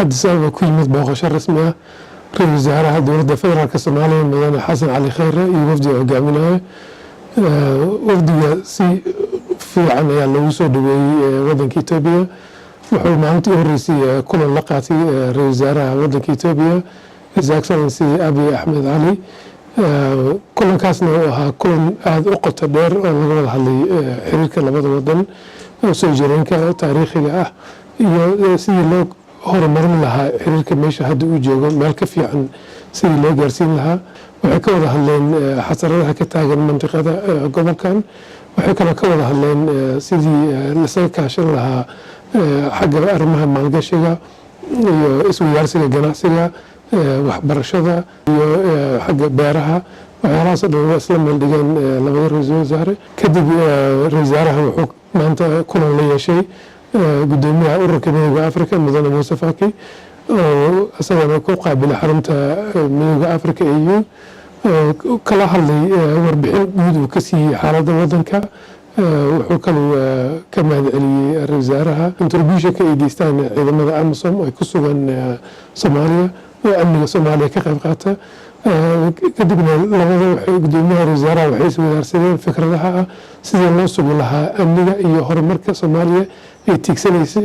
Addis Ababa ku yimid booqasho rasmi ah ra'iisul wasaaraha dowladda federaalka Soomaaliya mudane Xasan Cali Khayre iyo wafdiga hogaaminaya wafdiga si fiican ayaa lagu soo dhaweeyay waddanka Itoobiya wuxuu maalintii horeysay kulan la qaatay ra'iisul wasaaraha waddanka Itoobiya His Excellency Abiy Ahmed Ali kulankaasna uu ahaa kulan aad u qoto dheer oo laga wada hadlay xiriirka labada waddan oo soo jireenka taariikhiga ah iyo sidii loo horumarin lahaa xiriirka meesha hadda uu joogo meel ka fiican sidii loo gaarsiin lahaa waxay ka wada hadleen xasaradaha ka taagan mantiqada gobolkan waxay kale ka wada hadleen sidii lasaga kaashan lahaa xagga arrimaha maalgashiga iyo isweydaarsiga ganacsiga waxbarashada iyo xagga beeraha waxyaalahaas oo dhan waa isla meel dhigeen labada ra'iisul wasaare kadib ra'iisul wasaaraha wuxuu maanta kulan la yeeshay gudoomiyaha ururka midowga Afrika mudane Muuse Faki oo isagana ku qaabilay xarunta midowga Afrika EU kala hadlay warbixin guud uu ka siiyay xaaladda waddanka wuxuu kaloo ka mahadceliyay ra'iisul wasaaraha contribution-ka ay geystaan ciidamada AMISOM ay ku sugan Soomaaliya oo amniga Soomaaliya ka qayb qaata kadibna labada gudoomiyaha ra'iisul wasaaraha waxay isweydaarsadeen fikradaha ah sidii loo sugi lahaa amniga iyo horumarka Soomaaliya ay tiigsanaysay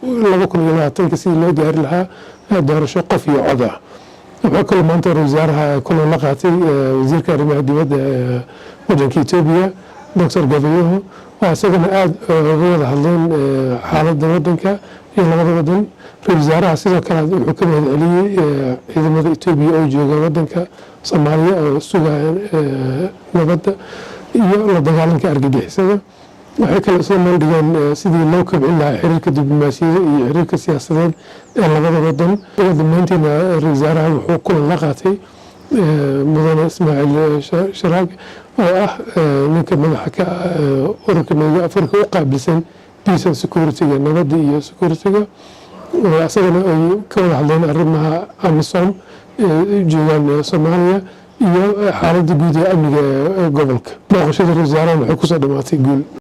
2020 sidii loo gaari lahaa doorasho qof iyo cod ah wuxuu kaloo maanta ra'iisul wasaaraha kulan la qaatay wasiirka arrimaha dibadda waddanka Itoobiya Dr. Gabayoho oo isagana aad uga wada hadleen xaaladda waddanka iyo labada waddan ra'iisul wasaaraha sidoo kale wuxuu ka mahadceliyay ciidamada Itoobiya oo jooga waddanka Soomaaliya oo sugaya nabadda iyo la dagaalanka argagixisada waxay kale isla meel dhigeen sidii loo kobcin lahaa xiriirka diblomaasiyadda iyo xiriirka siyaasadeed ee labada waddan ugu dambeyntiina ra'iisul wasaaraha wuxuu kulan la qaatay mudane Ismaaciil Sharaag oo ah ninka madaxa ka ururka midowga Afrika u qaabilsan peace and security-ga nabadda iyo security-ga asagana ay ka wada hadleen arrimaha AMISOM joogaan Soomaaliya iyo xaaladda guud ee amniga gobolka booqashada ra'iisul wasaaraha waxay ku soo dhamaatay guul